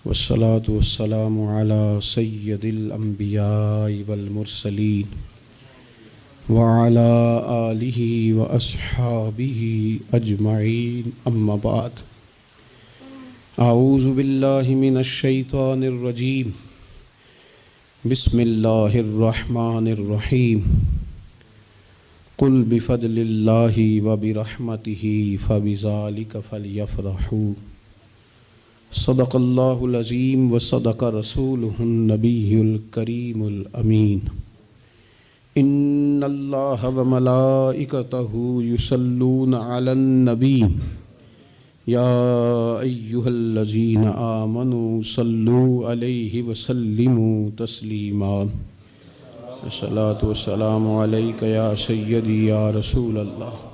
والصلاة والسلام على سید الانبیاء والمرسلین وعلى آلہ واصحابہ اجمعین اما بعد اعوذ باللہ من الشیطان الرجیم بسم اللہ الرحمن الرحیم قل بفضل اللہ وبرحمتہ فبذلک فلیفرحوا صدق اللہ العظیم وصدق رسولہ النبی الکریم الامین ان اللہ وملائکتہ یصلون علی النبی یا ایہا الذین آمنوا صلوا علیہ وسلموا تسلیما الصلاۃ والسلام علیک یا سیدی یا رسول اللہ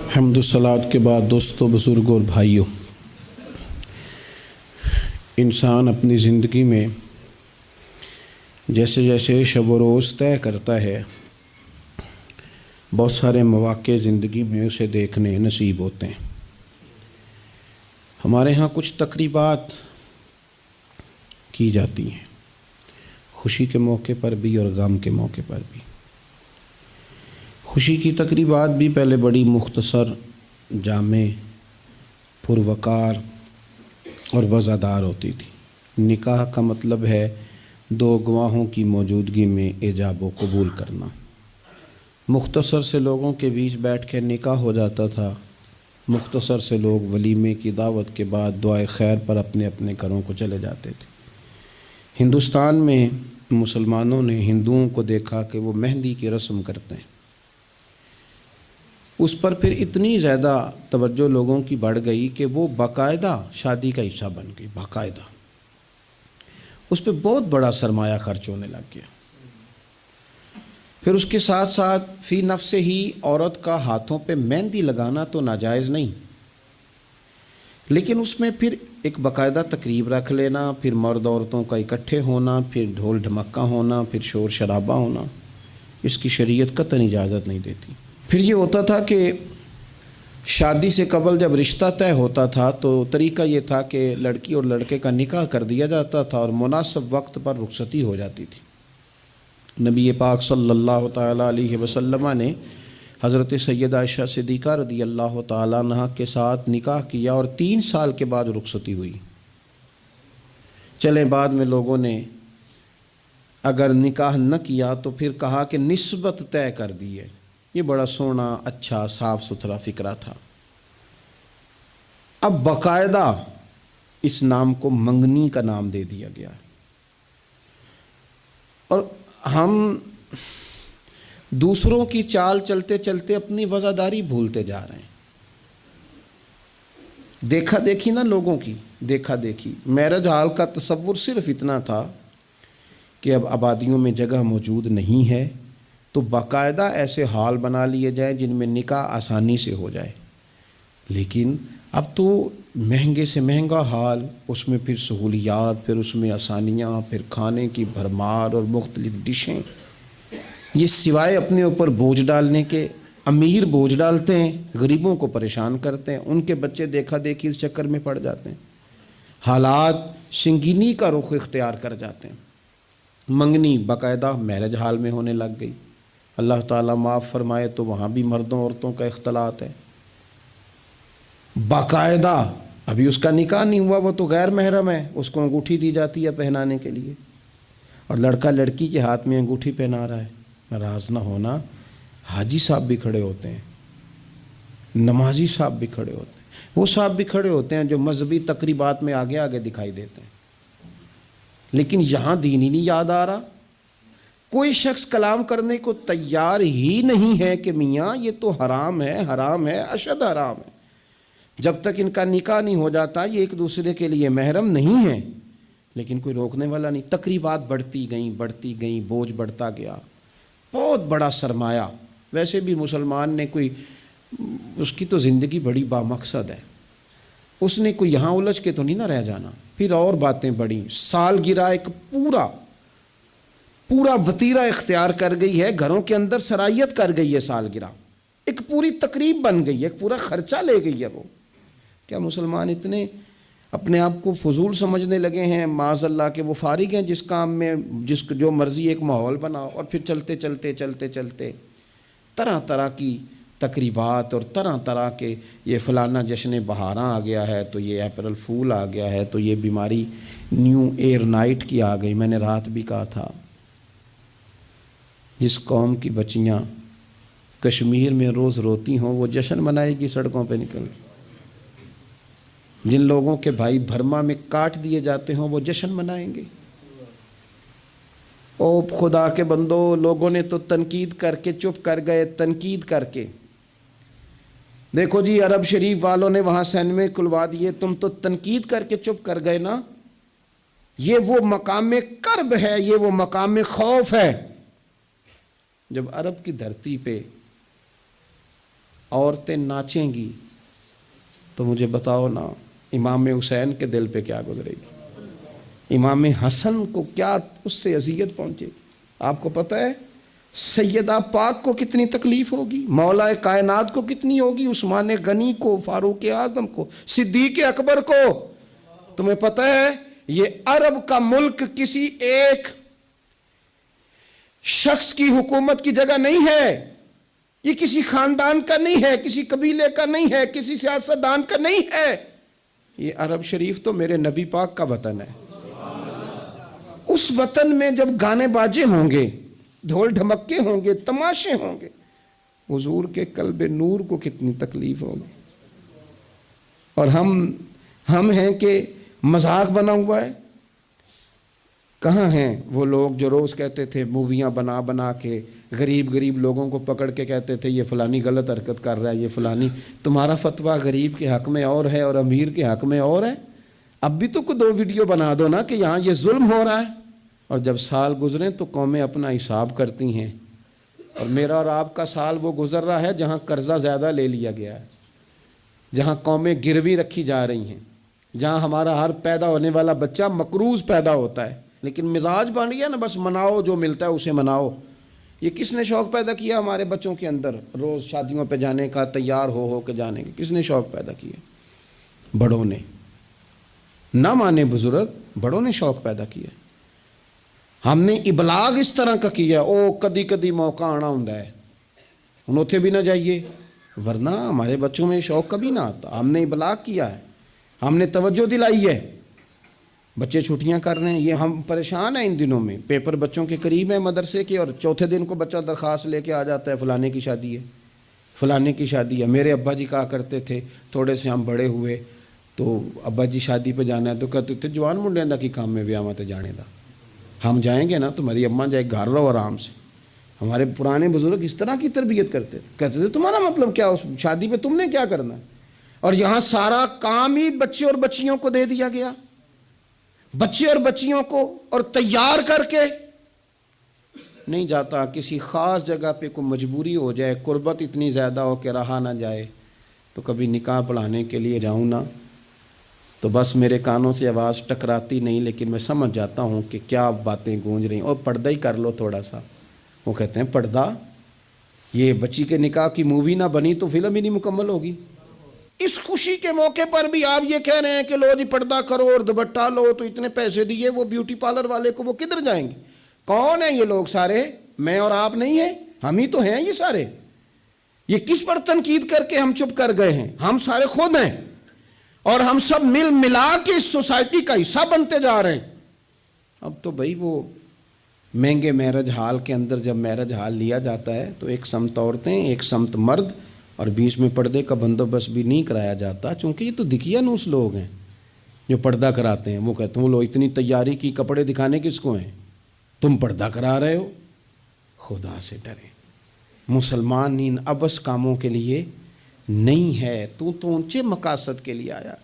حمد و صلوات کے بعد دوستو، بزرگوں اور بھائیوں، انسان اپنی زندگی میں جیسے جیسے شب و روز طے کرتا ہے، بہت سارے مواقع زندگی میں اسے دیکھنے نصیب ہوتے ہیں۔ ہمارے ہاں کچھ تقریبات کی جاتی ہیں، خوشی کے موقع پر بھی اور غم کے موقع پر بھی۔ خوشی کی تقریبات بھی پہلے بڑی مختصر، جامع، پروقار اور وزادار ہوتی تھی۔ نکاح کا مطلب ہے دو گواہوں کی موجودگی میں ایجاب و قبول کرنا۔ مختصر سے لوگوں کے بیچ بیٹھ کے نکاح ہو جاتا تھا، مختصر سے لوگ ولیمے کی دعوت کے بعد دعائے خیر پر اپنے اپنے گھروں کو چلے جاتے تھے۔ ہندوستان میں مسلمانوں نے ہندوؤں کو دیکھا کہ وہ مہندی کی رسم کرتے ہیں، اس پر پھر اتنی زیادہ توجہ لوگوں کی بڑھ گئی کہ وہ باقاعدہ شادی کا حصہ بن گئی، باقاعدہ اس پہ بہت بڑا سرمایہ خرچ ہونے لگ گیا۔ پھر اس کے ساتھ ساتھ فی نفس ہی عورت کا ہاتھوں پہ مہندی لگانا تو ناجائز نہیں، لیکن اس میں پھر ایک باقاعدہ تقریب رکھ لینا، پھر مرد عورتوں کا اکٹھے ہونا، پھر ڈھول ڈھمکا ہونا، پھر شور شرابہ ہونا، اس کی شریعت قطعاً اجازت نہیں دیتی۔ پھر یہ ہوتا تھا کہ شادی سے قبل جب رشتہ طے ہوتا تھا تو طریقہ یہ تھا کہ لڑکی اور لڑکے کا نکاح کر دیا جاتا تھا اور مناسب وقت پر رخصتی ہو جاتی تھی۔ نبی پاک صلی اللہ تعالیٰ علیہ وسلم نے حضرت سیدہ عائشہ صدیقہ رضی اللہ تعالیٰ عنہ کے ساتھ نکاح کیا اور 3 سال کے بعد رخصتی ہوئی۔ چلیں بعد میں لوگوں نے اگر نکاح نہ کیا تو پھر کہا کہ نسبت طے کر دی ہے۔ یہ بڑا سونا، اچھا، صاف ستھرا فکرہ تھا۔ اب باقاعدہ اس نام کو منگنی کا نام دے دیا گیا اور ہم دوسروں کی چال چلتے چلتے اپنی وفاداری بھولتے جا رہے ہیں۔ دیکھا دیکھی نا لوگوں کی، دیکھا دیکھی۔ میرج ہال کا تصور صرف اتنا تھا کہ اب آبادیوں میں جگہ موجود نہیں ہے تو باقاعدہ ایسے ہال بنا لیے جائیں جن میں نکاح آسانی سے ہو جائے، لیکن اب تو مہنگے سے مہنگا ہال، اس میں پھر سہولیات، پھر اس میں آسانیاں، پھر کھانے کی بھرمار اور مختلف ڈشیں، یہ سوائے اپنے اوپر بوجھ ڈالنے کے، امیر بوجھ ڈالتے ہیں، غریبوں کو پریشان کرتے ہیں، ان کے بچے دیکھا دیکھی اس چکر میں پڑ جاتے ہیں، حالات سنگینی کا رخ اختیار کر جاتے ہیں۔ منگنی باقاعدہ میرج ہال میں ہونے لگ گئی۔ اللہ تعالیٰ معاف فرمائے تو وہاں بھی مردوں عورتوں کا اختلاط ہے باقاعدہ۔ ابھی اس کا نکاح نہیں ہوا، وہ تو غیر محرم ہے، اس کو انگوٹھی دی جاتی ہے پہنانے کے لیے، اور لڑکا لڑکی کے ہاتھ میں انگوٹھی پہنا رہا ہے۔ ناراض نہ ہونا، حاجی صاحب بھی کھڑے ہوتے ہیں، نمازی صاحب بھی کھڑے ہوتے ہیں، وہ صاحب بھی کھڑے ہوتے ہیں جو مذہبی تقریبات میں آگے آگے دکھائی دیتے ہیں، لیکن یہاں دین ہی نہیں یاد آ رہا۔ کوئی شخص کلام کرنے کو تیار ہی نہیں ہے کہ میاں یہ تو حرام ہے، حرام ہے، اشد حرام ہے۔ جب تک ان کا نکاح نہیں ہو جاتا یہ ایک دوسرے کے لیے محرم نہیں ہے، لیکن کوئی روکنے والا نہیں۔ تقریبات بڑھتی گئیں، بوجھ بڑھتا گیا، بہت بڑا سرمایہ۔ ویسے بھی مسلمان نے کوئی، اس کی تو زندگی بڑی بامقصد ہے، اس نے کوئی یہاں الجھ کے تو نہیں نہ رہ جانا. پھر اور باتیں بڑی. سالگرہ ایک پورا وتیرہ اختیار کر گئی ہے, گھروں کے اندر سرائیت کر گئی ہے. سالگرہ ایک پوری تقریب بن گئی ہے, ایک پورا خرچہ لے گئی ہے وہ. کیا مسلمان اتنے اپنے آپ کو فضول سمجھنے لگے ہیں معاذ اللہ کہ وہ فارغ ہیں جس کام میں جو مرضی ایک ماحول بناؤ, اور پھر چلتے طرح طرح کی تقریبات اور طرح طرح کے یہ فلانا جشن بہاراں آ گیا ہے, تو یہ اپریل فول آ گیا ہے, تو یہ بیماری نیو ایئر نائٹ کی آ گئی. میں نے رات بھی کہا تھا, جس قوم کی بچیاں کشمیر میں روز روتی ہوں وہ جشن منائے گی سڑکوں پہ نکل. جن لوگوں کے بھائی برما میں کاٹ دیے جاتے ہوں وہ جشن منائیں گے. او خدا کے بندو, لوگوں نے تو تنقید کر کے چپ کر گئے. تنقید کر کے دیکھو جی, عرب شریف والوں نے وہاں سینمے کھلوا دیے, تم تو تنقید کر کے چپ کر گئے نا. یہ وہ مقام کرب ہے, یہ وہ مقام خوف ہے. جب عرب کی دھرتی پہ عورتیں ناچیں گی تو مجھے بتاؤ نا امام حسین کے دل پہ کیا گزرے گی, امام حسن کو کیا اس سے اذیت پہنچے گی. آپ کو پتہ ہے سیدہ پاک کو کتنی تکلیف ہوگی, مولا کائنات کو کتنی ہوگی, عثمان غنی کو, فاروق اعظم کو, صدیق اکبر کو. تمہیں پتہ ہے یہ عرب کا ملک کسی ایک شخص کی حکومت کی جگہ نہیں ہے, یہ کسی خاندان کا نہیں ہے, کسی قبیلے کا نہیں ہے, کسی سیاستدان کا نہیں ہے. یہ عرب شریف تو میرے نبی پاک کا وطن ہے. اس وطن میں جب گانے باجے ہوں گے, ڈھول ڈھمکے ہوں گے, تماشے ہوں گے, حضور کے قلب نور کو کتنی تکلیف ہوگی. اور ہم ہیں کہ مذاق بنا ہوا ہے. کہاں ہیں وہ لوگ جو روز کہتے تھے موویاں بنا کے غریب لوگوں کو پکڑ کے کہتے تھے یہ فلانی غلط حرکت کر رہا ہے, یہ فلانی. تمہارا فتویٰ غریب کے حق میں اور ہے اور امیر کے حق میں اور ہے. اب بھی تو کوئی 2 ویڈیو بنا دو نا کہ یہاں یہ ظلم ہو رہا ہے. اور جب سال گزریں تو قومیں اپنا حساب کرتی ہیں, اور میرا اور آپ کا سال وہ گزر رہا ہے جہاں قرضہ زیادہ لے لیا گیا ہے, جہاں قومیں گروی رکھی جا رہی ہیں, جہاں ہمارا ہر پیدا ہونے والا بچہ مقروض پیدا ہوتا ہے. لیکن مزاج بن گیا نا, بس مناؤ جو ملتا ہے اسے مناؤ. یہ کس نے شوق پیدا کیا ہمارے بچوں کے اندر روز شادیوں پہ جانے کا, تیار ہو کے جانے کا؟ کس نے شوق پیدا کیا؟ بڑوں نے. نہ مانے بزرگ, بڑوں نے شوق پیدا کیا. ہم نے ابلاغ اس طرح کا کیا, او کدی موقع آنا ہوں ہے ہن اوتھے بھی نہ جائیے, ورنہ ہمارے بچوں میں شوق کبھی نہ آتا. ہم نے ابلاغ کیا ہے, ہم نے توجہ دلائی ہے. بچے چھٹیاں کر رہے ہیں, یہ ہم پریشان ہیں ان دنوں میں. پیپر بچوں کے قریب ہیں مدرسے کے, اور چوتھے دن کو بچہ درخواست لے کے آ جاتا ہے فلانے کی شادی ہے, فلانے کی شادی ہے. میرے ابا جی کہا کرتے تھے, تھوڑے سے ہم بڑے ہوئے تو ابا جی شادی پہ جانا ہے تو کہتے تھے جوان منڈے دا کی کام میں ویاواں تے جانے دا, ہم جائیں گے نا تمہاری اماں جائے گھر رہو آرام سے. ہمارے پرانے بزرگ اس طرح کی تربیت کرتے تھے, کہتے تھے تمہارا مطلب کیا, اس شادی پہ تم نے کیا کرنا ہے. اور یہاں سارا کام ہی بچے اور بچیوں کو دے دیا گیا, بچے اور بچیوں کو, اور تیار کر کے نہیں جاتا. کسی خاص جگہ پہ کوئی مجبوری ہو جائے, قربت اتنی زیادہ ہو کہ رہا نہ جائے, تو کبھی نکاح پڑھانے کے لیے جاؤں نا تو بس میرے کانوں سے آواز ٹکراتی نہیں, لیکن میں سمجھ جاتا ہوں کہ کیا باتیں گونج رہی ہیں. اور پردہ ہی کر لو تھوڑا سا. وہ کہتے ہیں پردہ, یہ بچی کے نکاح کی مووی نہ بنی تو فلم ہی نہیں مکمل ہوگی. اس خوشی کے موقع پر بھی آپ یہ کہہ رہے ہیں کہ لو جی پردہ کرو اور دوپٹہ لو, تو اتنے پیسے دیے وہ بیوٹی پارلر والے کو, وہ کدھر جائیں گے؟ کون ہیں یہ لوگ سارے؟ میں اور آپ نہیں ہیں, ہم ہی تو ہیں یہ سارے. یہ کس پر تنقید کر کے ہم چپ کر گئے ہیں؟ ہم سارے خود ہیں, اور ہم سب ملا کے اس سوسائٹی کا حصہ بنتے جا رہے ہیں. اب تو بھائی وہ مہنگے میرج ہال کے اندر جب میرج ہال لیا جاتا ہے تو ایک سمت عورتیں, ایک سمت مرد, اور بیچ میں پردے کا بندوبست بھی نہیں کرایا جاتا, چونکہ یہ تو دکھیا نوس لوگ ہیں جو پردہ کراتے ہیں. وہ کہتے ہیں وہ لو اتنی تیاری کی, کپڑے دکھانے کس کو ہیں, تم پردہ کرا رہے ہو. خدا سے ڈریں, مسلمان ان ابس کاموں کے لیے نہیں ہے. تو اونچے مقاصد کے لیے آیا.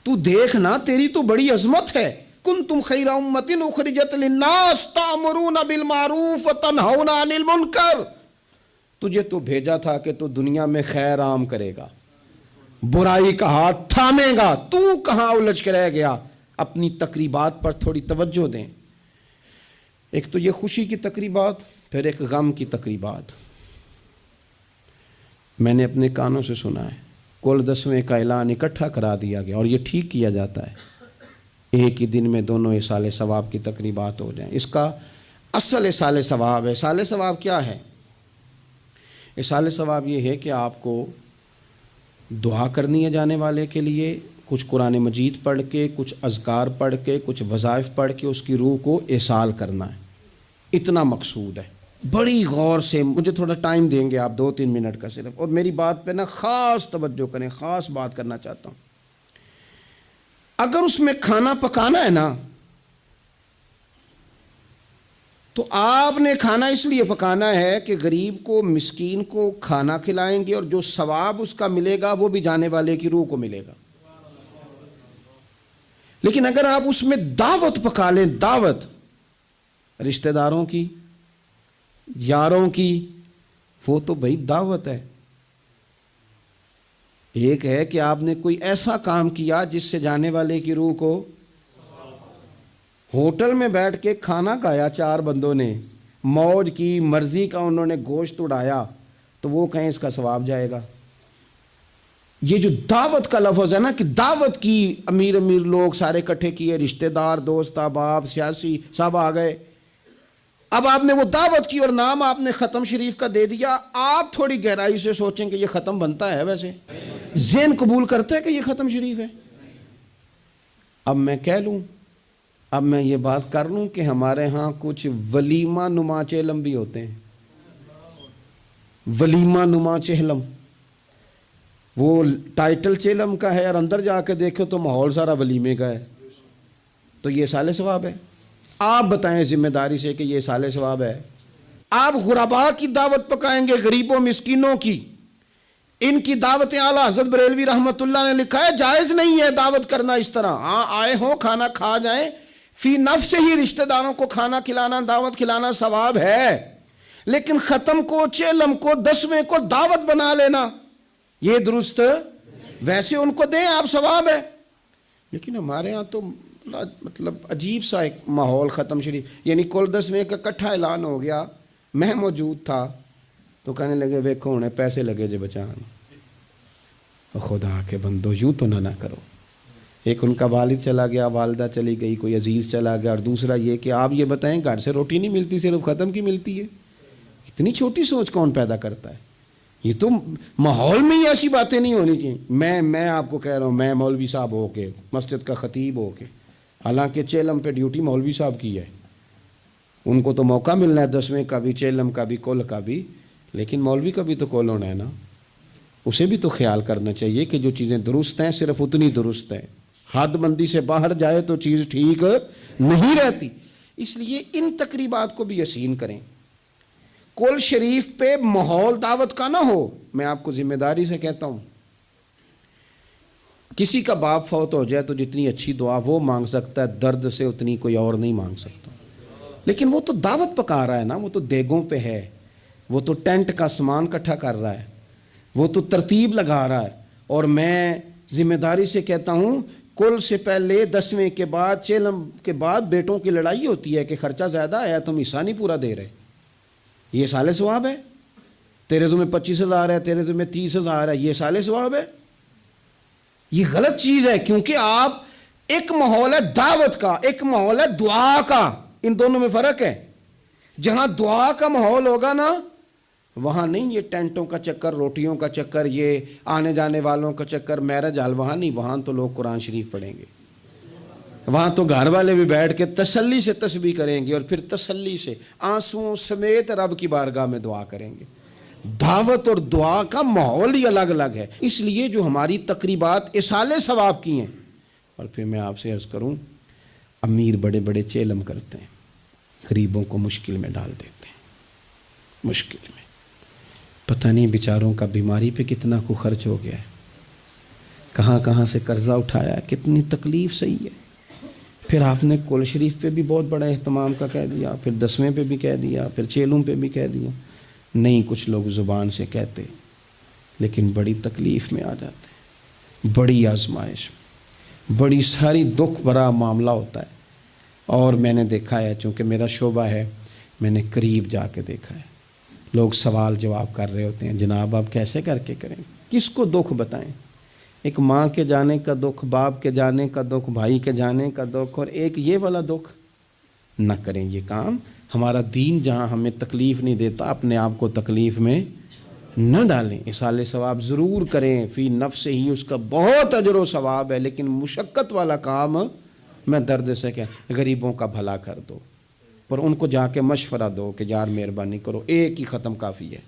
تو دیکھنا تیری تو بڑی عظمت ہے. کنتم خیر امۃ اخرجت للناس تأمرون بالمعروف وتنہون عن المنکر. تجھے تو بھیجا تھا کہ تو دنیا میں خیر عام کرے گا, برائی کا ہاتھ تھامے گا، تو کہاں الجھ کے رہ گیا؟ اپنی تقریبات پر تھوڑی توجہ دیں۔ ایک تو یہ خوشی کی تقریبات، پھر ایک غم کی تقریبات۔ میں نے اپنے کانوں سے سنا ہے کل 10ویں کا اعلان اکٹھا کرا دیا گیا، اور یہ ٹھیک کیا جاتا ہے، ایک ہی دن میں دونوں ایصال ثواب کی تقریبات ہو جائیں۔ اس کا اصل ایصال ثواب ہے۔ ایصال ثواب کیا ہے؟ ایصال ثواب یہ ہے کہ آپ کو دعا کرنی ہے جانے والے کے لیے، کچھ قرآن مجید پڑھ کے، کچھ اذکار پڑھ کے، کچھ وظائف پڑھ کے اس کی روح کو ایصال کرنا ہے، اتنا مقصود ہے۔ بڑی غور سے، مجھے تھوڑا ٹائم دیں گے آپ 2-3 منٹ کا صرف، اور میری بات پہ نا خاص توجہ کریں، خاص بات کرنا چاہتا ہوں۔ اگر اس میں کھانا پکانا ہے نا، تو آپ نے کھانا اس لیے پکانا ہے کہ غریب کو، مسکین کو کھانا کھلائیں گے، اور جو ثواب اس کا ملے گا وہ بھی جانے والے کی روح کو ملے گا۔ لیکن اگر آپ اس میں دعوت پکا لیں، دعوت رشتہ داروں کی، یاروں کی، وہ تو بھائی دعوت ہے۔ ایک ہے کہ آپ نے کوئی ایسا کام کیا جس سے جانے والے کی روح کو، ہوٹل میں بیٹھ کے کھانا کھایا 4 بندوں نے، موج کی، مرضی کا انہوں نے گوشت اڑایا، تو وہ کہیں اس کا ثواب جائے گا؟ یہ جو دعوت کا لفظ ہے نا، کہ دعوت کی، امیر لوگ سارے اکٹھے کیے، رشتہ دار، دوست احباب، سیاسی سب آ گئے، اب آپ نے وہ دعوت کی اور نام آپ نے ختم شریف کا دے دیا۔ آپ تھوڑی گہرائی سے سوچیں کہ یہ ختم بنتا ہے؟ ویسے ذہن قبول کرتا ہے کہ یہ ختم شریف ہے؟ اب میں کہہ لوں، اب میں یہ بات کر لوں کہ ہمارے ہاں کچھ ولیمہ نما چہلم بھی ہوتے ہیں، ولیمہ نما چہلم۔ وہ ٹائٹل چہلم کا ہے اور اندر جا کے دیکھو تو ماحول سارا ولیمے کا ہے، تو یہ ایصال ثواب ہے؟ آپ بتائیں ذمہ داری سے کہ یہ ایصال ثواب ہے؟ آپ غرباء کی دعوت پکائیں گے، غریبوں مسکینوں کی، ان کی دعوتیں اعلیٰ حضرت بریلوی رحمۃ اللہ نے لکھا ہے جائز نہیں ہے دعوت کرنا اس طرح۔ ہاں آئے ہوں، کھانا کھا جائیں، فی نفس ہی رشتہ داروں کو کھانا کھلانا، دعوت کھلانا ثواب ہے، لیکن ختم کو، چہلم کو، 10ویں کو دعوت بنا لینا یہ درست؟ ویسے ان کو دیں آپ، ثواب ہے۔ لیکن ہمارے ہاں تو مطلب عجیب سا ایک ماحول ختم شریف، یعنی کل 10ویں کا اکٹھا اعلان ہو گیا، میں موجود تھا، تو کہنے لگے ویکھو ہونے پیسے لگے جے بچان۔ خدا کے بندو یوں تو نہ کرو۔ ایک ان کا والد چلا گیا، والدہ چلی گئی، کوئی عزیز چلا گیا، اور دوسرا یہ کہ آپ یہ بتائیں گھر سے روٹی نہیں ملتی، صرف ختم کی ملتی ہے۔ اتنی چھوٹی سوچ کون پیدا کرتا ہے؟ یہ تو ماحول میں ہی ایسی باتیں نہیں ہونی چاہیے۔ میں آپ کو کہہ رہا ہوں، میں مولوی صاحب ہو کے، مسجد کا خطیب ہو کے، حالانکہ چہلم پہ ڈیوٹی مولوی صاحب کی ہے، ان کو تو موقع ملنا ہے 10ویں کا بھی، چہلم کا بھی، کل کا بھی، لیکن مولوی کا بھی تو کول ہونا ہے نا، اسے بھی تو خیال کرنا چاہیے کہ جو چیزیں درست ہیں صرف اتنی درست ہیں، حد بندی سے باہر جائے تو چیز ٹھیک نہیں رہتی۔ اس لیے ان تقریبات کو بھی یقین کریں۔ کل شریف پہ ماحول دعوت کا نہ ہو۔ میں آپ کو ذمہ داری سے کہتا ہوں، کسی کا باپ فوت ہو جائے تو جتنی اچھی دعا وہ مانگ سکتا ہے، درد سے اتنی کوئی اور نہیں مانگ سکتا، لیکن وہ تو دعوت پکا رہا ہے نا، وہ تو دیگوں پہ ہے، وہ تو ٹینٹ کا سامان اکٹھا کر رہا ہے، وہ تو ترتیب لگا رہا ہے۔ اور میں ذمہ داری سے کہتا ہوں، کل سے پہلے 10ویں کے بعد، چہلم کے بعد بیٹوں کی لڑائی ہوتی ہے کہ خرچہ زیادہ آیا، تم حصہ نہیں پورا دے رہے، یہ ایصال ثواب ہے؟ تیرے ذمہ 25,000 ہے، تیرے ذمہ 30,000 ہے، یہ ایصال ثواب ہے؟ یہ غلط چیز ہے، کیونکہ آپ، ایک ماحول ہے دعوت کا، ایک ماحول ہے دعا کا، ان دونوں میں فرق ہے۔ جہاں دعا کا ماحول ہوگا نا، وہاں نہیں یہ ٹینٹوں کا چکر، روٹیوں کا چکر، یہ آنے جانے والوں کا چکر، میرج حال، وہاں نہیں، وہاں تو لوگ قرآن شریف پڑھیں گے، وہاں تو گھر والے بھی بیٹھ کے تسلی سے تسبیح کریں گے، اور پھر تسلی سے آنسوؤں سمیت رب کی بارگاہ میں دعا کریں گے۔ دعوت اور دعا کا ماحول ہی الگ الگ ہے۔ اس لیے جو ہماری تقریبات ایصال ثواب کی ہیں، اور پھر میں آپ سے عرض کروں، امیر بڑے بڑے چہلم کرتے ہیں، غریبوں کو مشکل میں ڈال دیتے ہیں، مشکل میں، پتہ نہیں بیچاروں کا بیماری پہ کتنا کو خرچ ہو گیا ہے، کہاں کہاں سے قرضہ اٹھایا ہے، کتنی تکلیف صحیح ہے۔ پھر آپ نے کل شریف پہ بھی بہت بڑا اہتمام کا کہہ دیا، پھر 10ویں پہ بھی کہہ دیا، پھر چہلم پہ بھی کہہ دیا۔ نہیں، کچھ لوگ زبان سے کہتے لیکن بڑی تکلیف میں آ جاتے ہیں۔ بڑی آزمائش، بڑی ساری دکھ بھرا معاملہ ہوتا ہے. اور میں نے دیکھا ہے، چونکہ میرا شعبہ ہے، میں نے قریب جا کے دیکھا ہے. لوگ سوال جواب کر رہے ہوتے ہیں، جناب آپ کیسے کر کے کریں، کس کو دکھ بتائیں. ایک ماں کے جانے کا دکھ، باپ کے جانے کا دکھ، بھائی کے جانے کا دکھ، اور ایک یہ والا دکھ. نہ کریں یہ کام. ہمارا دین جہاں ہمیں تکلیف نہیں دیتا، اپنے آپ کو تکلیف میں نہ ڈالیں. اصال ثواب ضرور کریں، فی نفس ہی اس کا بہت اجر و ثواب ہے، لیکن مشقت والا کام میں درد سے کہ غریبوں کا بھلا کر دو، پر ان کو جا کے مشورہ دو کہ یار مہربانی کرو، ایک ہی ختم کافی ہے.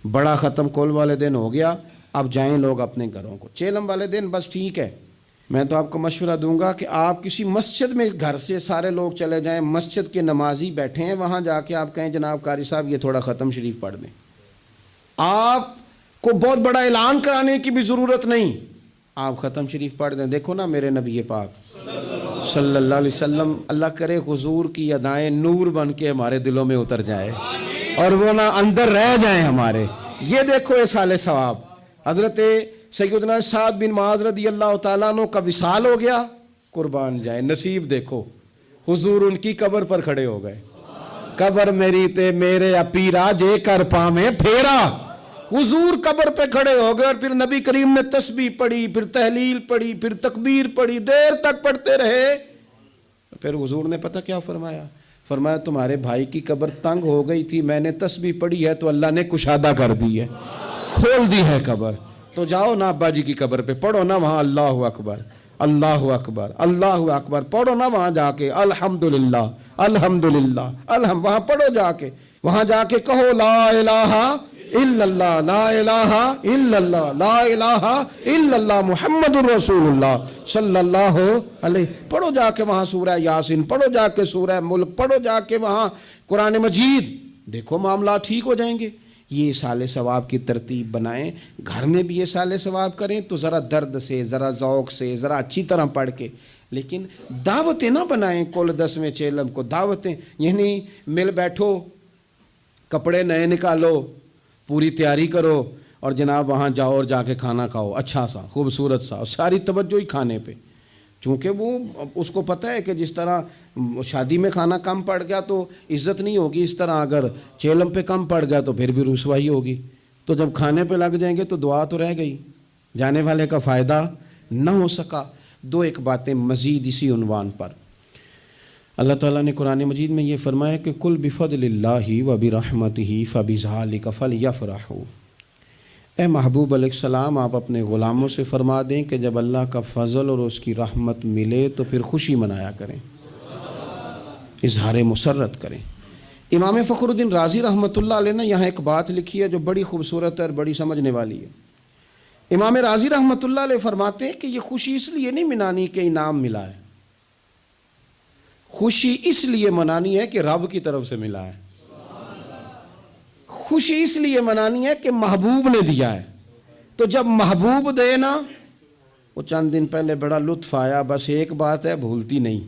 بڑا ختم کل والے دن ہو گیا، اب جائیں لوگ اپنے گھروں کو. چیلم والے دن بس ٹھیک ہے. میں تو آپ کو مشورہ دوں گا کہ آپ کسی مسجد میں گھر سے سارے لوگ چلے جائیں، مسجد کے نمازی بیٹھے ہیں، وہاں جا کے آپ کہیں جناب قاری صاحب یہ تھوڑا ختم شریف پڑھ دیں. آپ کو بہت بڑا اعلان کرانے کی بھی ضرورت نہیں، آپ ختم شریف پڑھ دیں. دیکھو نا میرے نبی پاک صلی اللہ علیہ وسلم، اللہ کرے حضور کی ادائیں نور بن کے ہمارے دلوں میں اتر جائے اور وہ نہ اندر رہ جائیں ہمارے. یہ دیکھو اصال ثواب. حضرت سیدنا سعد بن معاذ رضی اللہ تعالیٰ عنہ کا وصال ہو گیا، قربان جائے. نصیب دیکھو، حضور ان کی قبر پر کھڑے ہو گئے. قبر میری تے میرے اپیرا جے کر پاویں پھیرا. حضور قبر پہ کھڑے ہو گئے اور پھر نبی کریم نے تسبیح پڑھی، پھر تحلیل پڑھی، پھر تکبیر پڑھی، دیر تک پڑھتے رہے. پھر حضور نے پتہ کیا فرمایا؟ فرمایا تمہارے بھائی کی قبر تنگ ہو گئی تھی، میں نے تسبیح پڑھی ہے تو اللہ نے کشادہ کر دی ہے، کھول دی ہے قبر. تو جاؤ نا ابا جی کی قبر پہ، پڑھو نا وہاں اللہ اکبر اللہ اکبر اللہ اکبر، پڑھو نا وہاں جا کے الحمدللہ الحمدللہ وہاں پڑھو جا کے، وہاں جا کے کہو لا الہ الا اللہ لا الہ الا اللہ لا الہ الا اللہ محمد الرسول اللہ صلی اللہ علیہ. پڑھو جا کے وہاں سورہ یاسین، پڑھو جا کے سورہ ملک، پڑھو جا کے وہاں قرآن مجید. دیکھو معاملات ٹھیک ہو جائیں گے. یہ اصال ثواب کی ترتیب بنائیں. گھر میں بھی اصال ثواب کریں تو ذرا درد سے، ذرا ذوق سے، ذرا اچھی طرح پڑھ کے، لیکن دعوتیں نہ بنائیں. کل 10ویں چیلم کو دعوتیں، یعنی مل بیٹھو، کپڑے نئے نکالو، پوری تیاری کرو اور جناب وہاں جاؤ اور جا کے کھانا کھاؤ اچھا سا خوبصورت سا، اور ساری توجہ ہی کھانے پہ. چونکہ وہ اس کو پتہ ہے کہ جس طرح شادی میں کھانا کم پڑ گیا تو عزت نہیں ہوگی، اس طرح اگر چیلم پہ کم پڑ گیا تو پھر بھی رسوائی ہوگی. تو جب کھانے پہ لگ جائیں گے تو دعا تو رہ گئی، جانے والے کا فائدہ نہ ہو سکا. دو ایک باتیں مزید اسی عنوان پر. اللہ تعالیٰ نے قرآن مجید میں یہ فرمایا کہ کل بفضل اللہ و برحمتہ فبذالک فلیفرحوا. اے محبوب علیہ السلام، آپ اپنے غلاموں سے فرما دیں کہ جب اللہ کا فضل اور اس کی رحمت ملے تو پھر خوشی منایا کریں، اظہار مسرت کریں. امام فخر الدین رازی رحمۃ اللہ علیہ نے یہاں ایک بات لکھی ہے جو بڑی خوبصورت ہے اور بڑی سمجھنے والی ہے. امام رازی رحمۃ اللہ علیہ فرماتے ہیں کہ یہ خوشی اس لیے نہیں منانی کہ انعام ملا ہے، خوشی اس لیے منانی ہے کہ رب کی طرف سے ملا ہے. خوشی اس لیے منانی ہے کہ محبوب نے دیا ہے. تو جب محبوب دے نا، وہ چند دن پہلے بڑا لطف آیا، بس ایک بات ہے بھولتی نہیں،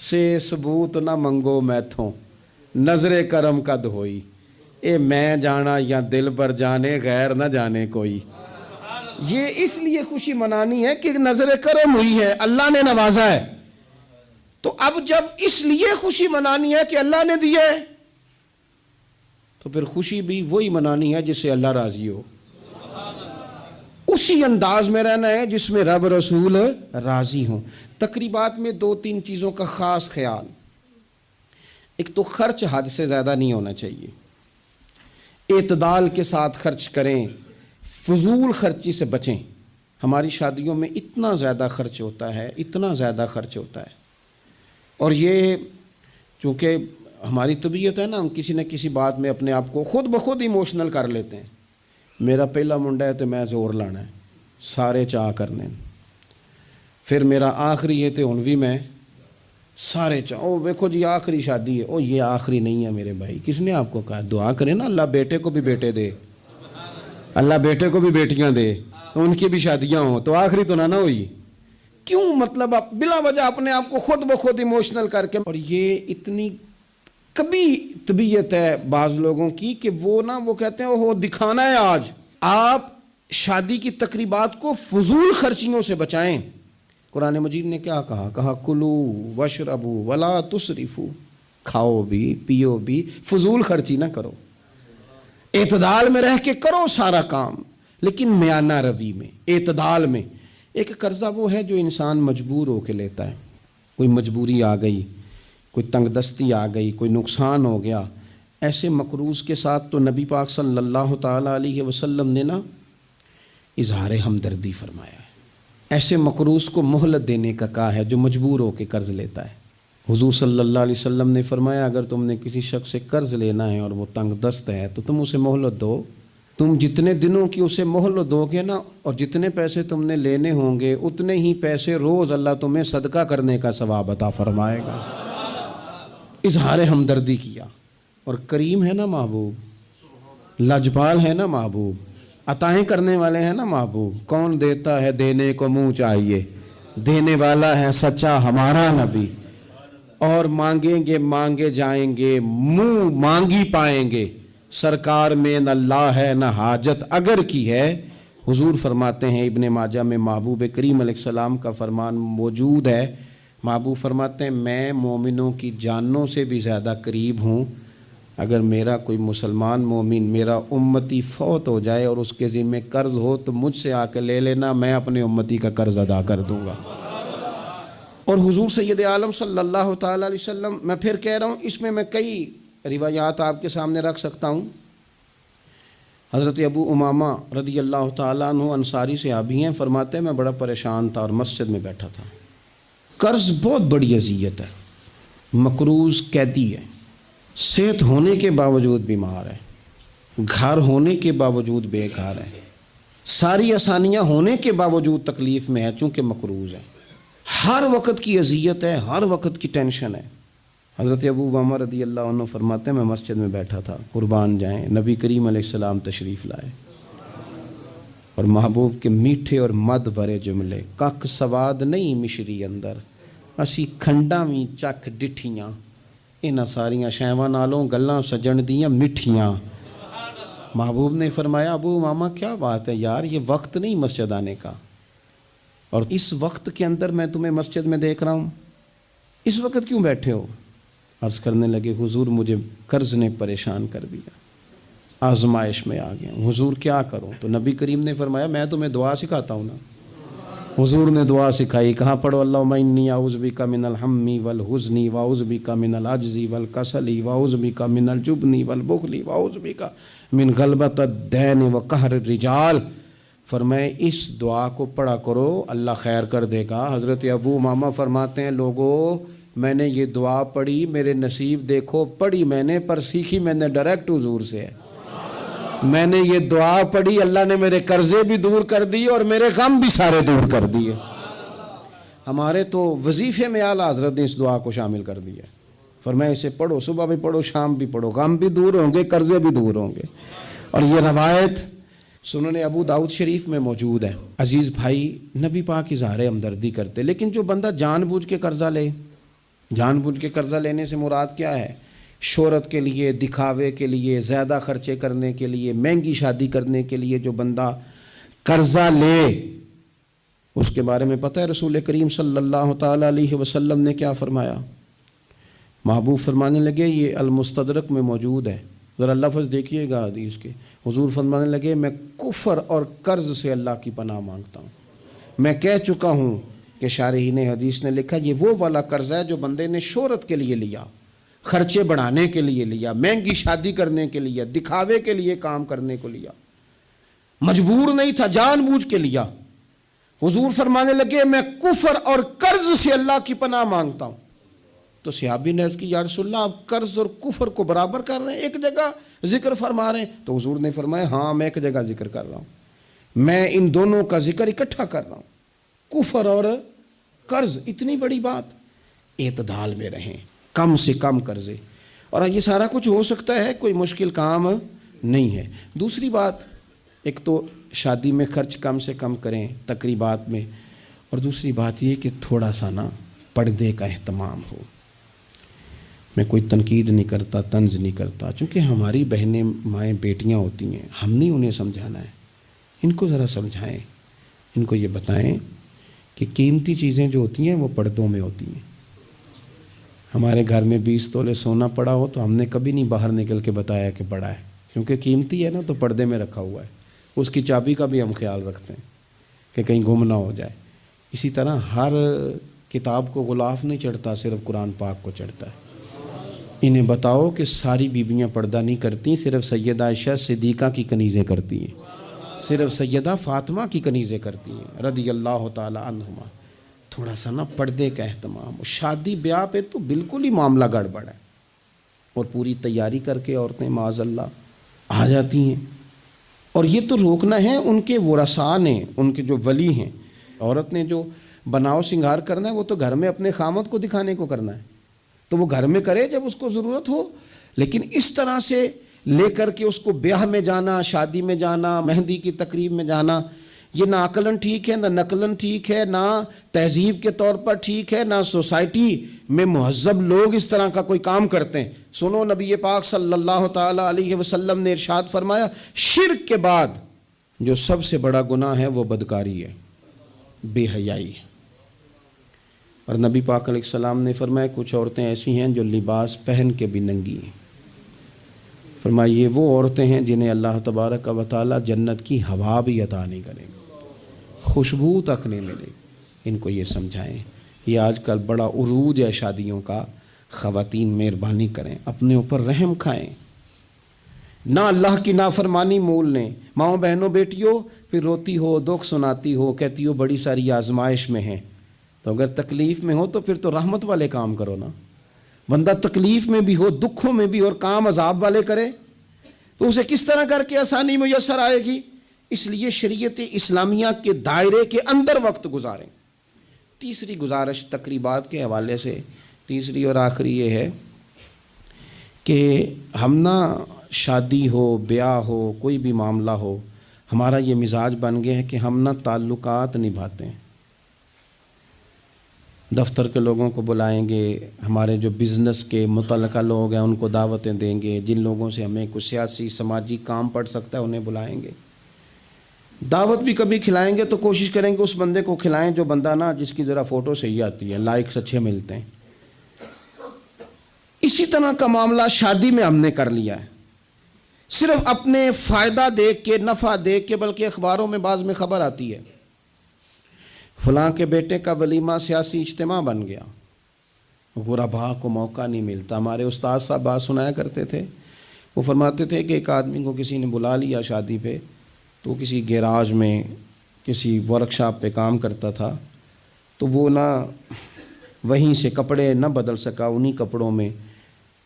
سے ثبوت نہ منگو میتھوں نظر کرم کا دہوئی. اے میں جانا یا دل بر جانے غیر نہ جانے کوئی. یہ اس لیے خوشی منانی ہے کہ نظر کرم ہوئی ہے، اللہ نے نوازا ہے. تو اب جب اس لیے خوشی منانی ہے کہ اللہ نے دیا ہے تو پھر خوشی بھی وہی منانی ہے جس سے اللہ راضی ہو. اسی انداز میں رہنا ہے جس میں رب رسول راضی ہوں. تقریبات میں 2-3 چیزوں کا خاص خیال. ایک تو خرچ حد سے زیادہ نہیں ہونا چاہیے، اعتدال کے ساتھ خرچ کریں، فضول خرچی سے بچیں. ہماری شادیوں میں اتنا زیادہ خرچ ہوتا ہے، اتنا زیادہ خرچ ہوتا ہے، اور یہ چونکہ ہماری طبیعت ہے نا، ہم کسی نہ کسی بات میں اپنے آپ کو خود بخود ایموشنل کر لیتے ہیں. میرا پہلا منڈا ہے تو میں زور لانا ہے، سارے چاہ کرنے. پھر میرا آخری ہے تو ہن بھی میں سارے چاہ. او دیکھو جی آخری شادی ہے، او یہ آخری نہیں ہے میرے بھائی. کس نے آپ کو کہا؟ دعا کریں نا اللہ بیٹے کو بھی بیٹے دے، اللہ بیٹے کو بھی بیٹیاں دے، ان کی بھی شادیاں ہوں، تو آخری تو نہ ہوئی. کیوں مطلب آپ بلا وجہ اپنے آپ کو خود بخود ایموشنل کر کے. اور یہ اتنی کبھی طبیعت ہے بعض لوگوں کی کہ وہ کہتے ہیں وہ دکھانا ہے. آج آپ شادی کی تقریبات کو فضول خرچیوں سے بچائیں۔ قرآن مجید نے کیا کہا؟ کہا کلو وشربو ولا تسرفو، کھاؤ بھی پیو بھی، فضول خرچی نہ کرو، اعتدال میں رہ کے کرو سارا کام، لیکن میانہ روی میں، اعتدال میں۔ ایک قرضہ وہ ہے جو انسان مجبور ہو کے لیتا ہے، کوئی مجبوری آ گئی، کوئی تنگ دستی آ گئی، کوئی نقصان ہو گیا، ایسے مقروض کے ساتھ تو نبی پاک صلی اللہ تعالیٰ علیہ وسلم نے نا اظہار ہمدردی فرمایا ہے۔ ایسے مقروض کو مہلت دینے کا کہا ہے جو مجبور ہو کے قرض لیتا ہے۔ حضور صلی اللہ علیہ وسلم نے فرمایا اگر تم نے کسی شخص سے قرض لینا ہے اور وہ تنگ دست ہے تو تم اسے مہلت دو۔ تم جتنے دنوں کی اسے مہلت دو گے نا، اور جتنے پیسے تم نے لینے ہوں گے اتنے ہی پیسے روز اللہ تمہیں صدقہ کرنے کا ثواب عطا فرمائے گا۔ اظہار ہمدردی کیا، اور کریم ہے نا محبوب، لاجپال ہے نا محبوب، عطائیں کرنے والے ہیں نا محبوب۔ کون دیتا ہے دینے کو منہ چاہیے، دینے والا ہے سچا ہمارا نبی، اور مانگیں گے مانگے جائیں گے، منہ مانگی پائیں گے، سرکار میں نہ اللہ ہے نہ حاجت اگر کی ہے۔ حضور فرماتے ہیں، ابن ماجہ میں محبوب کریم علیہ السلام کا فرمان موجود ہے، محبوب فرماتے ہیں میں مومنوں کی جانوں سے بھی زیادہ قریب ہوں، اگر میرا کوئی مسلمان مومن میرا امتی فوت ہو جائے اور اس کے ذمہ قرض ہو تو مجھ سے آ کے لے لینا، میں اپنے امتی کا قرض ادا کر دوں گا۔ اور حضور سید عالم صلی اللہ تعالیٰ علیہ وسلم، میں پھر کہہ رہا ہوں، اس میں کئی روایات آپ کے سامنے رکھ سکتا ہوں۔ حضرت ابو امامہ رضی اللہ تعالیٰ عنہ انصاری صحابی ہیں، فرماتے ہیں میں بڑا پریشان تھا اور مسجد میں بیٹھا تھا۔ قرض بہت بڑی اذیت ہے، مقروض قیدی ہے، صحت ہونے کے باوجود بیمار ہے، گھر ہونے کے باوجود بے گھر ہے، ساری آسانیاں ہونے کے باوجود تکلیف میں ہے چونکہ مقروض ہے، ہر وقت کی اذیت ہے، ہر وقت کی ٹینشن ہے۔ حضرت ابو امامہ رضی اللہ عنہ فرماتے ہیں میں مسجد میں بیٹھا تھا، قربان جائیں نبی کریم علیہ السلام تشریف لائے، اور محبوب کے میٹھے اور مد بھرے جملے، کک سواد نہیں مشری اندر، اسی کھنڈاں وی چک ڈٹھیاں، انہاں ساریاں شیواں نالوں گلاں سجن دیاں مٹھیاں۔ محبوب نے فرمایا ابو امامہ کیا بات ہے یار، یہ وقت نہیں مسجد آنے کا، اور اس وقت کے اندر میں تمہیں مسجد میں دیکھ رہا ہوں، اس وقت کیوں بیٹھے ہو؟ عرض کرنے لگے حضور مجھے قرض نے پریشان کر دیا، آزمائش میں آ گیا ہوں، حضور کیا کروں؟ تو نبی کریم نے فرمایا میں تمہیں دعا سکھاتا ہوں نا۔ حضور نے دعا سکھائی، کہاں پڑھو اللہم انی اعوذ بک من الہم والحزن واعوذ بک من العجز والکسل واعوذ بک من الجبن والبخل واعوذ بک من غلبۃ الدین وقہر الرجال۔ فرمائے اس دعا کو پڑھا کرو اللہ خیر کر دے گا۔ حضرت ابو امامہ فرماتے ہیں لوگوں میں نے یہ دعا پڑھی، میرے نصیب دیکھو، پڑھی میں نے پر سیکھی میں نے ڈائریکٹ حضور سے ہے۔ میں نے یہ دعا پڑھی، اللہ نے میرے قرضے بھی دور کر دیے اور میرے غم بھی سارے دور کر دیے۔ ہمارے تو وظیفے میں اعلیٰ حضرت نے اس دعا کو شامل کر دیا، فرمایا اسے پڑھو، صبح بھی پڑھو شام بھی پڑھو، غم بھی دور ہوں گے قرضے بھی دور ہوں گے۔ اور یہ روایت سنن ابو داؤد شریف میں موجود ہے۔ عزیز بھائی، نبی پاک اظہار ہمدردی کرتے، لیکن جو بندہ جان بوجھ کے قرضہ لے، جان بوجھ کے قرضہ لینے سے مراد کیا ہے؟ شہرت کے لیے، دکھاوے کے لیے، زیادہ خرچے کرنے کے لیے، مہنگی شادی کرنے کے لیے جو بندہ قرضہ لے، اس کے بارے میں پتہ ہے رسول کریم صلی اللہ تعالیٰ علیہ وسلم نے کیا فرمایا؟ محبوب فرمانے لگے، یہ المستدرک میں موجود ہے، ذرا لفظ دیکھیے گا حدیث کے۔ حضور فرمانے لگے میں کفر اور قرض سے اللہ کی پناہ مانگتا ہوں۔ میں کہہ چکا ہوں کہ شارحین حدیث نے لکھا یہ وہ والا قرض ہے جو بندے نے شہرت کے لیے لیا، خرچے بڑھانے کے لیے لیا، مہنگی شادی کرنے کے لیے، دکھاوے کے لیے کام کرنے کو لیا، مجبور نہیں تھا، جان بوجھ کے لیا۔ حضور فرمانے لگے میں کفر اور قرض سے اللہ کی پناہ مانگتا ہوں۔ تو صحابی نے عرض کی یا رسول اللہ آپ قرض اور کفر کو برابر کر رہے ہیں، ایک جگہ ذکر فرما رہے ہیں؟ تو حضور نے فرمایا ہاں میں ایک جگہ ذکر کر رہا ہوں، میں ان دونوں کا ذکر اکٹھا کر رہا ہوں، کفر اور قرض۔ اتنی بڑی بات، اعتدال میں رہیں، کم سے کم قرضے، اور یہ سارا کچھ ہو سکتا ہے، کوئی مشکل کام نہیں ہے۔ دوسری بات، ایک تو شادی میں خرچ کم سے کم کریں تقریبات میں، اور دوسری بات یہ کہ تھوڑا سا نا پردے کا اہتمام ہو۔ میں کوئی تنقید نہیں کرتا، طنز نہیں کرتا، چونکہ ہماری بہنیں مائیں بیٹیاں ہوتی ہیں، ہم نہیں انہیں سمجھانا ہے، ان کو ذرا سمجھائیں، ان کو یہ بتائیں کہ قیمتی چیزیں جو ہوتی ہیں وہ پردوں میں ہوتی ہیں۔ ہمارے گھر میں 20 تولے سونا پڑا ہو تو ہم نے کبھی نہیں باہر نکل کے بتایا کہ پڑا ہے، کیونکہ قیمتی ہے نا، تو پردے میں رکھا ہوا ہے، اس کی چابی کا بھی ہم خیال رکھتے ہیں کہ کہیں گم نہ ہو جائے۔ اسی طرح ہر کتاب کو غلاف نہیں چڑھتا، صرف قرآن پاک کو چڑھتا ہے۔ انہیں بتاؤ کہ ساری بیویاں پردہ نہیں کرتی، صرف سیدہ عائشہ صدیقہ کی کنیزیں کرتی ہیں، صرف سیدہ فاطمہ کی کنیزیں کرتی ہیں رضی اللہ تعالی عنہما۔ تھوڑا سا نا پردے کا اہتمام۔ شادی بیاہ پہ تو بالکل ہی معاملہ گڑبڑ ہے، اور پوری تیاری کر کے عورتیں معاذ اللہ آ جاتی ہیں، اور یہ تو روکنا ہے ان کے ورثاء نے، ان کے جو ولی ہیں۔ عورت نے جو بناؤ سنگار کرنا ہے وہ تو گھر میں اپنے خامد کو دکھانے کو کرنا ہے، تو وہ گھر میں کرے جب اس کو ضرورت ہو، لیکن اس طرح سے لے کر کے اس کو بیاہ میں جانا، شادی میں جانا، مہندی کی تقریب میں جانا، یہ نہ عقلاً ٹھیک ہے، نہ نقلاً ٹھیک ہے، نہ تہذیب کے طور پر ٹھیک ہے، نہ سوسائٹی میں مہذب لوگ اس طرح کا کوئی کام کرتے ہیں۔ سنو، نبی پاک صلی اللہ تعالیٰ علیہ وسلم نے ارشاد فرمایا، شرک کے بعد جو سب سے بڑا گناہ ہے وہ بدکاری ہے، بے حیائی ہے۔ اور نبی پاک علیہ السلام نے فرمایا کچھ عورتیں ایسی ہیں جو لباس پہن کے بھی ننگی ہیں۔ فرمایا یہ وہ عورتیں ہیں جنہیں اللہ تبارک و تعالی جنت کی ہوا بھی عطا نہیں کرے گا، خوشبو تک نہیں ملے گی۔ ان کو یہ سمجھائیں۔ یہ آج کل بڑا عروج ہے شادیوں کا۔ خواتین مہربانی کریں، اپنے اوپر رحم کھائیں، نہ اللہ کی نافرمانی مول لیں۔ ماؤں بہنوں بیٹیوں، پھر روتی ہو، دکھ سناتی ہو، کہتی ہو بڑی ساری آزمائش میں ہیں، تو اگر تکلیف میں ہو تو پھر تو رحمت والے کام کرو نا۔ بندہ تکلیف میں بھی ہو، دکھوں میں بھی، اور کام عذاب والے کرے تو اسے کس طرح کر کے آسانی میسر آئے گی؟ اس لیے شریعت اسلامیہ کے دائرے کے اندر وقت گزاریں۔ تیسری گزارش تقریبات کے حوالے سے، تیسری اور آخری یہ ہے کہ ہم نہ شادی ہو، بیاہ ہو، کوئی بھی معاملہ ہو، ہمارا یہ مزاج بن گیا ہے کہ ہم نہ تعلقات نبھاتے ہیں۔ دفتر کے لوگوں کو بلائیں گے، ہمارے جو بزنس کے متعلقہ لوگ ہیں ان کو دعوتیں دیں گے، جن لوگوں سے ہمیں کوئی سیاسی سماجی کام پڑ سکتا ہے انہیں بلائیں گے۔ دعوت بھی کبھی کھلائیں گے تو کوشش کریں گے اس بندے کو کھلائیں جو بندہ نا جس کی ذرا فوٹو صحیح آتی ہے، لائکس اچھے ملتے ہیں۔ اسی طرح کا معاملہ شادی میں ہم نے کر لیا ہے، صرف اپنے فائدہ دیکھ کے، نفع دیکھ کے، بلکہ اخباروں میں بعض میں خبر آتی ہے فلاں کے بیٹے کا ولیمہ سیاسی اجتماع بن گیا، غرباء کو موقع نہیں ملتا۔ ہمارے استاد صاحب بات سنایا کرتے تھے، وہ فرماتے تھے کہ ایک آدمی کو کسی نے بلا لیا شادی پہ، تو کسی گیراج میں کسی ورکشاپ پہ کام کرتا تھا، تو وہ نہ وہیں سے کپڑے نہ بدل سکا، انہی کپڑوں میں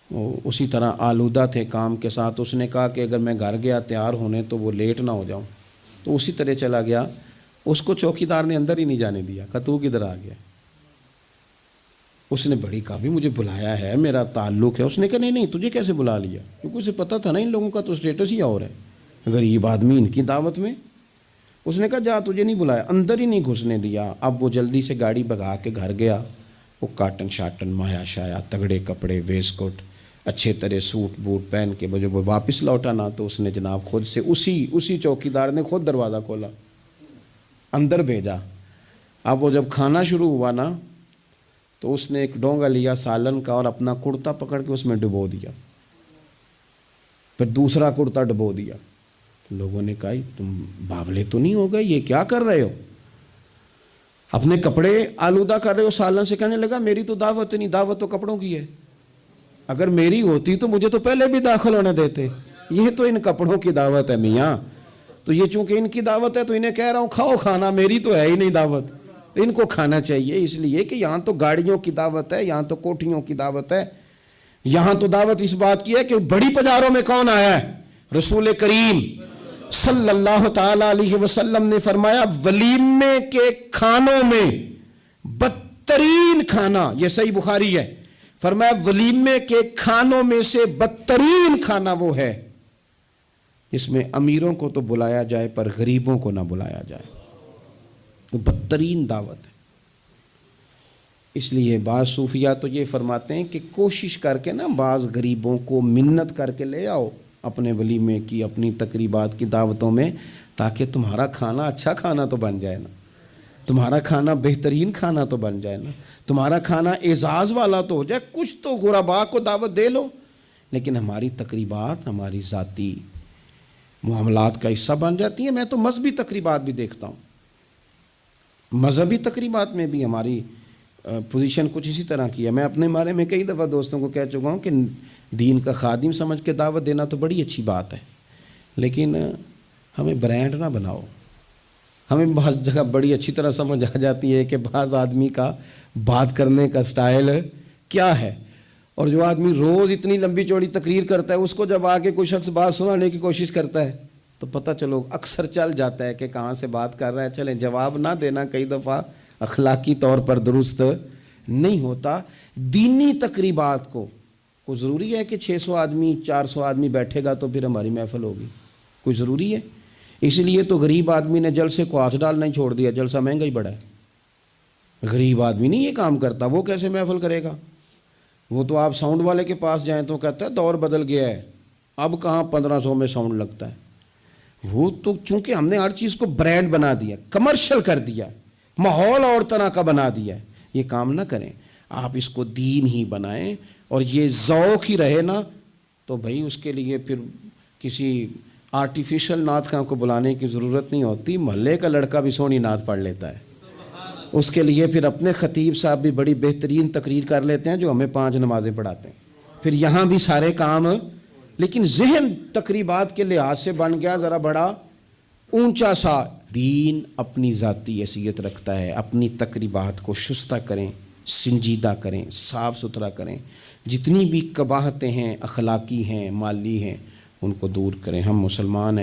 اسی طرح آلودہ تھے کام کے ساتھ۔ اس نے کہا کہ اگر میں گھر گیا تیار ہونے تو وہ لیٹ نہ ہو جاؤں، تو اسی طرح چلا گیا۔ اس کو چوکیدار نے اندر ہی نہیں جانے دیا، کہا تو کدھر آ گیا؟ اس نے بڑی کہا بھی مجھے بلایا ہے، میرا تعلق ہے۔ اس نے کہا نہیں تجھے کیسے بلا لیا؟ کیونکہ اسے پتہ تھا نا ان لوگوں کا تو اسٹیٹس ہی اور ہے، غریب آدمی ان کی دعوت میں۔ اس نے کہا جا تجھے نہیں بلایا، اندر ہی نہیں گھسنے دیا۔ اب وہ جلدی سے گاڑی بھگا کے گھر گیا، وہ کاٹن شاٹن مایا شایا تگڑے کپڑے، ویسٹ کوٹ، اچھے طرح سوٹ بوٹ پہن کے جب وہ واپس لوٹا نا تو اس نے جناب خود سے اسی چوکیدار نے خود دروازہ کھولا، اندر بھیجا۔ اب وہ جب کھانا شروع ہوا نا تو اس نے ایک ڈونگا لیا سالن کا اور اپنا کرتا پکڑ کے اس میں ڈبو دیا، پھر دوسرا کرتا ڈبو دیا۔ لوگوں نے کہا تم باولے تو نہیں ہو گئے، یہ کیا کر رہے ہو؟ اپنے کپڑے آلودہ کر رہے ہو سالن سے۔ کہنے لگا میری تو دعوت نہیں، دعوت تو کپڑوں کی ہے، اگر میری ہوتی تو مجھے تو پہلے بھی داخل ہونے دیتے، یہ تو ان کپڑوں کی دعوت ہے میاں، تو یہ چونکہ ان کی دعوت ہے تو انہیں کہہ رہا ہوں کھاؤ کھانا، میری تو ہے ہی نہیں دعوت، ان کو کھانا چاہیے۔ اس لیے کہ یہاں تو گاڑیوں کی دعوت ہے، یہاں تو کوٹھیوں کی دعوت ہے، یہاں تو دعوت اس بات کی ہے کہ بڑی بازاروں میں کون آیا ہے؟ رسول کریم صلی اللہ تعالی علیہ وسلم نے فرمایا ولیمے کے کھانوں میں بدترین کھانا، یہ صحیح بخاری ہے، فرمایا ولیمے کے کھانوں میں سے بدترین کھانا وہ ہے اس میں امیروں کو تو بلایا جائے پر غریبوں کو نہ بلایا جائے، وہ بدترین دعوت ہے۔ اس لیے بعض صوفیہ تو یہ فرماتے ہیں کہ کوشش کر کے نا بعض غریبوں کو منت کر کے لے آؤ اپنے ولیمے کی، اپنی تقریبات کی دعوتوں میں، تاکہ تمہارا کھانا اچھا کھانا تو بن جائے نا، تمہارا کھانا بہترین کھانا تو بن جائے نا، تمہارا کھانا اعزاز والا تو ہو جائے، کچھ تو غربا کو دعوت دے لو۔ لیکن ہماری تقریبات ہماری ذاتی معاملات کا حصہ بن جاتی ہیں۔ میں تو مذہبی تقریبات بھی دیکھتا ہوں، مذہبی تقریبات میں بھی ہماری پوزیشن کچھ اسی طرح کی ہے۔ میں اپنے بارے میں کئی دفعہ دوستوں کو کہہ چکا ہوں کہ دین کا خادم سمجھ کے دعوت دینا تو بڑی اچھی بات ہے، لیکن ہمیں برانڈ نہ بناؤ۔ ہمیں بعض جگہ بڑی اچھی طرح سمجھ آ جاتی ہے کہ بعض آدمی کا بات کرنے کا سٹائل کیا ہے، اور جو آدمی روز اتنی لمبی چوڑی تقریر کرتا ہے، اس کو جب آگے کوئی شخص بات سنانے کی کوشش کرتا ہے تو پتہ چلو اکثر چل جاتا ہے کہ کہاں سے بات کر رہا ہے۔ چلیں، جواب نہ دینا کئی دفعہ اخلاقی طور پر درست نہیں ہوتا۔ دینی تقریبات کو کوئی ضروری ہے کہ 600 آدمی 400 آدمی بیٹھے گا تو پھر ہماری محفل ہوگی؟ کوئی ضروری ہے؟ اس لیے تو غریب آدمی نے جلسے کو ہاتھ ڈالنا ہی چھوڑ دیا، جلسہ مہنگا ہی بڑا ہے۔ غریب آدمی نہیں یہ کام کرتا، وہ کیسے محفل کرے گا؟ وہ تو آپ ساؤنڈ والے کے پاس جائیں تو کہتا ہے دور بدل گیا ہے، اب کہاں 1500 میں ساؤنڈ لگتا ہے۔ وہ تو چونکہ ہم نے ہر چیز کو برانڈ بنا دیا، کمرشل کر دیا، ماحول اور طرح کا بنا دیا ہے۔ یہ کام نہ کریں، آپ اس کو دین ہی بنائیں، اور یہ ذوق ہی رہے نا تو بھائی اس کے لیے پھر کسی آرٹیفیشل نعت خواں کو بلانے کی ضرورت نہیں ہوتی۔ محلے کا لڑکا بھی سونی نعت پڑھ لیتا ہے، اس کے لیے پھر اپنے خطیب صاحب بھی بڑی بہترین تقریر کر لیتے ہیں جو ہمیں 5 نمازیں پڑھاتے ہیں، پھر یہاں بھی سارے کام۔ لیکن ذہن تقریبات کے لحاظ سے بن گیا ذرا بڑا اونچا سا۔ دین اپنی ذاتی حیثیت رکھتا ہے، اپنی تقریبات کو شستہ کریں، سنجیدہ کریں، صاف ستھرا کریں، جتنی بھی قباحتیں ہیں، اخلاقی ہیں، مالی ہیں، ان کو دور کریں۔ ہم مسلمان ہیں۔